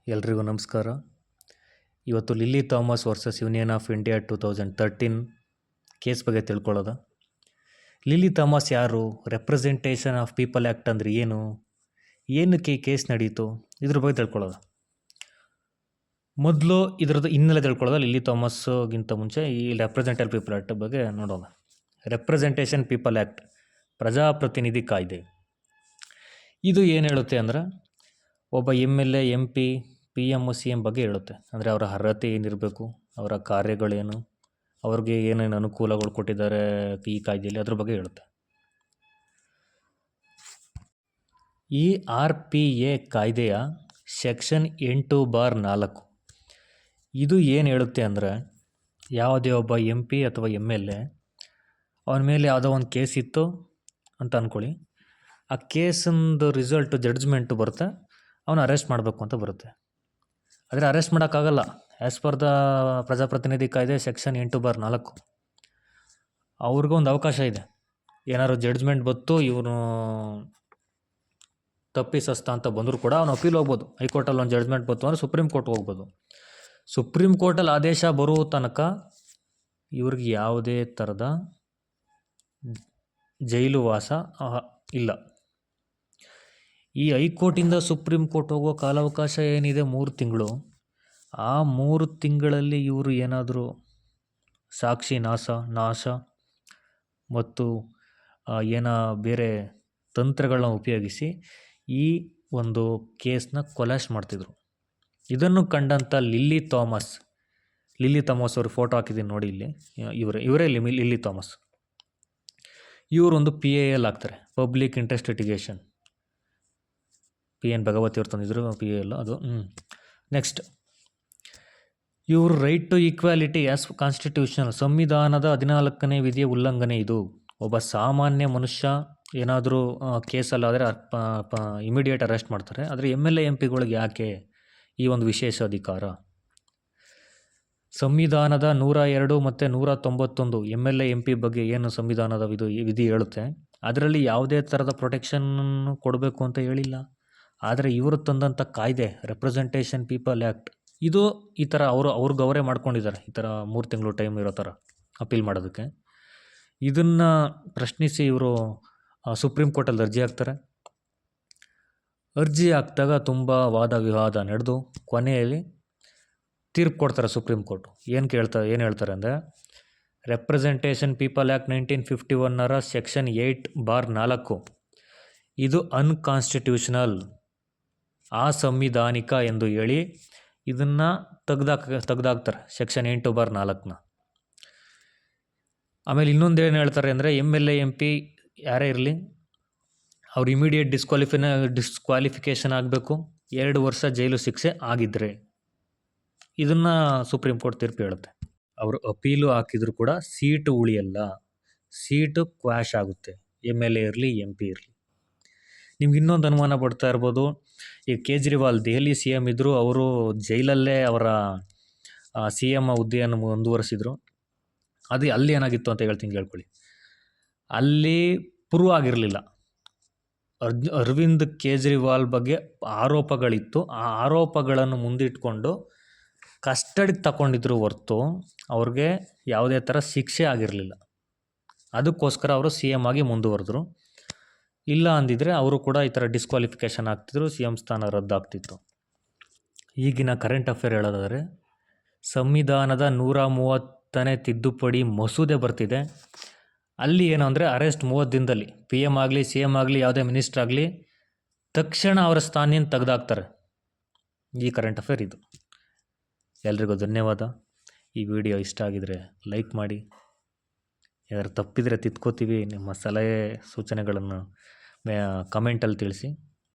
ಎಲ್ರಿಗೂ ನಮಸ್ಕಾರ. ಇವತ್ತು lily Thomas versus union of India 2013 case ಬಗ್ಗೆ ತಿಳ್ಕೊಳ್ಳೋದ. ಲಿಲ್ಲಿ ಥಾಮಸ್ ಯಾರು? ರೆಪ್ರೆಸೆಂಟೇಷನ್ ಆಫ್ ಪೀಪಲ್ ಆ್ಯಕ್ಟ್ ಅಂದರೆ ಏನು? ಏನಕ್ಕೆ ಈ ಕೇಸ್ ನಡೀತು? ಇದ್ರ ಬಗ್ಗೆ ತಿಳ್ಕೊಳ್ಳೋದ. ಮೊದಲು ಇದ್ರದ್ದು ಹಿನ್ನೆಲೆ ತಿಳ್ಕೊಳ್ಳೋದ. ಲಿಲ್ಲಿ ಥಾಮಸ್ಗಿಂತ ಮುಂಚೆ ಈ ರೆಪ್ರೆಸೆಂಟೇಟಿವ್ ಪೀಪಲ್ ಆ್ಯಕ್ಟ್ ಬಗ್ಗೆ ನೋಡೋಣ. ರೆಪ್ರೆಸೆಂಟೇಷನ್ ಪೀಪಲ್ ಆ್ಯಕ್ಟ್, ಪ್ರಜಾಪ್ರತಿನಿಧಿ ಕಾಯ್ದೆ. ಇದು ಏನು ಹೇಳುತ್ತೆ ಅಂದರೆ, ಒಬ್ಬ MLA, MP, PM, CM ಬಗ್ಗೆ ಹೇಳುತ್ತೆ. ಅಂದರೆ ಅವರ ಅರ್ಹತೆ ಏನಿರಬೇಕು, ಅವರ ಕಾರ್ಯಗಳೇನು, ಅವ್ರಿಗೆ ಏನೇನು ಅನುಕೂಲಗಳು ಕೊಟ್ಟಿದ್ದಾರೆ ಈ ಕಾಯ್ದೆಯಲ್ಲಿ, ಅದ್ರ ಬಗ್ಗೆ ಹೇಳುತ್ತೆ. ಈ RPA ಕಾಯ್ದೆಯ ಸೆಕ್ಷನ್ 8/4 ಇದು ಏನು ಹೇಳುತ್ತೆ ಅಂದರೆ, ಯಾವುದೇ ಒಬ್ಬ MP ಅಥವಾ MLA ಅವನ ಮೇಲೆ ಯಾವುದೋ ಒಂದು ಕೇಸ್ ಇತ್ತು ಅಂತ ಅಂದ್ಕೊಳ್ಳಿ. ಆ ಕೇಸಿಂದು ರಿಸಲ್ಟು ಜಡ್ಜ್ಮೆಂಟು ಬರುತ್ತೆ, ಅವನು ಅರೆಸ್ಟ್ ಮಾಡಬೇಕು ಅಂತ ಬರುತ್ತೆ. ಆದರೆ ಅರೆಸ್ಟ್ ಮಾಡೋಕ್ಕಾಗಲ್ಲ. ಆ್ಯಸ್ ಪರ್ ದ ಪ್ರಜಾಪ್ರತಿನಿಧಿ ಕಾಯ್ದೆ ಸೆಕ್ಷನ್ 8/4 ಅವ್ರಿಗೊಂದು ಅವಕಾಶ ಇದೆ. ಏನಾದ್ರು ಜಡ್ಜ್ಮೆಂಟ್ ಬಂತು, ಇವನು ತಪ್ಪಿಸಸ್ತ ಅಂತ ಬಂದರೂ ಕೂಡ ಅವನು ಅಪೀಲ್ ಹೋಗ್ಬೋದು. ಹೈಕೋರ್ಟಲ್ಲಿ ಒಂದು ಜಡ್ಜ್ಮೆಂಟ್ ಬಂತು ಅಂದರೆ ಸುಪ್ರೀಂ ಕೋರ್ಟ್ ಹೋಗ್ಬೋದು. ಸುಪ್ರೀಂ ಕೋರ್ಟಲ್ಲಿ ಆದೇಶ ಬರುವ ತನಕ ಇವ್ರಿಗೆ ಯಾವುದೇ ಥರದ ಜೈಲು ವಾಸ ಇಲ್ಲ. ಈ ಹೈಕೋರ್ಟಿಂದ ಸುಪ್ರೀಂ ಕೋರ್ಟ್ ಹೋಗೋ ಕಾಲಾವಕಾಶ ಏನಿದೆ 3 ತಿಂಗಳು. ಆ 3 ತಿಂಗಳಲ್ಲಿ ಇವರು ಏನಾದರೂ ಸಾಕ್ಷಿ ನಾಶ ಮತ್ತು ಬೇರೆ ತಂತ್ರಗಳನ್ನ ಉಪಯೋಗಿಸಿ ಈ ಒಂದು ಕೇಸ್ನ ಕೊಲಾಶ್ ಮಾಡ್ತಿದ್ರು. ಇದನ್ನು ಕಂಡಂಥ ಲಿಲ್ಲಿ ಥಾಮಸ್ ಅವ್ರ ಫೋಟೋ ಹಾಕಿದ್ದೀನಿ ನೋಡಿ ಇಲ್ಲಿ. ಇವರೇ ಲಿಲ್ಲಿ ಥಾಮಸ್. ಇವರೊಂದು PIL ಆಗ್ತಾರೆ, public interest litigation. PN Bhagwati ಅವ್ರು ತಂದಿದ್ರು PIL ಅದು. ನೆಕ್ಸ್ಟ್, ಇವರು right to equality as constitution, ಸಂವಿಧಾನದ 14ನೇ ವಿಧಿಯ ಉಲ್ಲಂಘನೆ ಇದು. ಒಬ್ಬ ಸಾಮಾನ್ಯ ಮನುಷ್ಯ ಏನಾದರೂ ಕೇಸಲ್ಲಾದರೆ ಇಮಿಡಿಯೇಟ್ ಅರೆಸ್ಟ್ ಮಾಡ್ತಾರೆ. ಆದರೆ MLA MPಗಳಿಗೆ ಯಾಕೆ ಈ ಒಂದು ವಿಶೇಷ ಅಧಿಕಾರ? ಸಂವಿಧಾನದ 102 ಮತ್ತು 191 MLA MP ಬಗ್ಗೆ ಏನು ಸಂವಿಧಾನದ ವಿಧಿ ಹೇಳುತ್ತೆ, ಅದರಲ್ಲಿ ಯಾವುದೇ ಥರದ ಪ್ರೊಟೆಕ್ಷನ್ ಕೊಡಬೇಕು ಅಂತ ಹೇಳಿಲ್ಲ. ಆದರೆ ಇವರು ತಂದಂಥ ಕಾಯ್ದೆ ರೆಪ್ರೆಸೆಂಟೇಷನ್ ಪೀಪಲ್ ಆ್ಯಕ್ಟ್, ಇದು ಈ ಥರ ಅವ್ರಿಗೆ ಅವರೇ ಮಾಡ್ಕೊಂಡಿದ್ದಾರೆ. ಈ ಥರ 3 ತಿಂಗಳು ಟೈಮ್ ಇರೋ ಥರ ಅಪೀಲ್ ಮಾಡೋದಕ್ಕೆ. ಇದನ್ನು ಪ್ರಶ್ನಿಸಿ ಇವರು ಸುಪ್ರೀಂ ಕೋರ್ಟಲ್ಲಿ ಅರ್ಜಿ ಹಾಕ್ತಾರೆ. ಅರ್ಜಿ ಹಾಕಿದಾಗ ತುಂಬ ವಾದ ವಿವಾದ ನಡೆದು ಕೊನೆಯಲ್ಲಿ ತೀರ್ಪು ಕೊಡ್ತಾರೆ ಸುಪ್ರೀಂ ಕೋರ್ಟು. ಏನು ಹೇಳ್ತಾರೆ ಅಂದರೆ, ರೆಪ್ರೆಸೆಂಟೇಷನ್ ಪೀಪಲ್ ಆ್ಯಕ್ಟ್ 1951 ಸೆಕ್ಷನ್ 8/4 ಇದು ಅನ್ಕಾನ್ಸ್ಟಿಟ್ಯೂಷನಲ್, ಅಸಂವಿಧಾನಿಕ ಎಂದು ಹೇಳಿ ಇದನ್ನು ತೆಗ್ದಾಕ್ತಾರೆ ಸೆಕ್ಷನ್ 8/4. ಆಮೇಲೆ ಇನ್ನೊಂದು ಏನು ಹೇಳ್ತಾರೆ ಅಂದರೆ, MLA MP ಯಾರೇ ಇರಲಿ ಅವ್ರು ಇಮಿಡಿಯೇಟ್ ಡಿಸ್ಕ್ವಾಲಿಫಿಕೇಷನ್ ಆಗಬೇಕು, 2 ವರ್ಷ ಜೈಲು ಶಿಕ್ಷೆ ಆಗಿದ್ದರೆ. ಇದನ್ನು ಸುಪ್ರೀಂ ಕೋರ್ಟ್ ತೀರ್ಪು ಹೇಳುತ್ತೆ. ಅವರು ಅಪೀಲು ಹಾಕಿದ್ರು ಕೂಡ ಸೀಟು ಉಳಿಯಲ್ಲ, ಸೀಟು ಕ್ವಾಶ್ ಆಗುತ್ತೆ, MLA ಇರಲಿ MP ಇರಲಿ. ನಿಮ್ಗೆ ಇನ್ನೊಂದು ಅನುಮಾನ ಪಡ್ತಾ ಇರ್ಬೋದು, ಈ ಕೇಜ್ರಿವಾಲ್ ದೆಹಲಿ CM ಇದ್ದರು, ಅವರು ಜೈಲಲ್ಲೇ ಅವರ CM ಹುದ್ದೆಯನ್ನು ಮುಂದುವರಿಸಿದ್ರು. ಅದು ಅಲ್ಲಿ ಏನಾಗಿತ್ತು ಅಂತ ಕೇಳ್ಕೊಳ್ಳಿ. ಅಲ್ಲಿ ಪ್ರೂವ್ ಆಗಿರಲಿಲ್ಲ. ಅರವಿಂದ್ ಕೇಜ್ರಿವಾಲ್ ಬಗ್ಗೆ ಆರೋಪಗಳಿತ್ತು. ಆ ಆರೋಪಗಳನ್ನು ಮುಂದಿಟ್ಕೊಂಡು ಕಸ್ಟಡಿಗೆ ತಗೊಂಡಿದ್ರು ಹೊರತು ಅವ್ರಿಗೆ ಯಾವುದೇ ಥರ ಶಿಕ್ಷೆ ಆಗಿರಲಿಲ್ಲ. ಅದಕ್ಕೋಸ್ಕರ ಅವರು CM ಆಗಿ ಮುಂದುವರೆದ್ರು. ಇಲ್ಲ ಅಂದಿದ್ರೆ ಅವರು ಕೂಡ ಈ ಥರ ಡಿಸ್ಕ್ವಾಲಿಫಿಕೇಷನ್ ಆಗ್ತಿದ್ರು, CM ಸ್ಥಾನ ರದ್ದಾಗ್ತಿತ್ತು. ಈಗಿನ ಕರೆಂಟ್ ಅಫೇರ್ ಹೇಳೋದಾದರೆ, ಸಂವಿಧಾನದ 130ನೇ ತಿದ್ದುಪಡಿ ಮಸೂದೆ ಬರ್ತಿದೆ. ಅಲ್ಲಿ ಏನು ಅಂದರೆ, ಅರೆಸ್ಟ್ 30 ದಿನದಲ್ಲಿ PM ಆಗಲಿ CM ಆಗಲಿ ಯಾವುದೇ ಮಿನಿಸ್ಟರ್ ಆಗಲಿ ತಕ್ಷಣ ಅವರ ಸ್ಥಾನದಿಂದ ತೆಗೆದಾಕ್ತಾರೆ. ಈ ಕರೆಂಟ್ ಅಫೇರ್ ಇದು. ಎಲ್ರಿಗೂ ಧನ್ಯವಾದ. ಈ ವಿಡಿಯೋ ಇಷ್ಟ ಆಗಿದರೆ ಲೈಕ್ ಮಾಡಿ. ಯಾರು ತಪ್ಪಿದರೆ ತಿದ್ಕೋತೀವಿ. ನಿಮ್ಮ ಸಲಹೆ ಸೂಚನೆಗಳನ್ನು ಕಮೆಂಟಲ್ಲಿ ತಿಳಿಸಿ.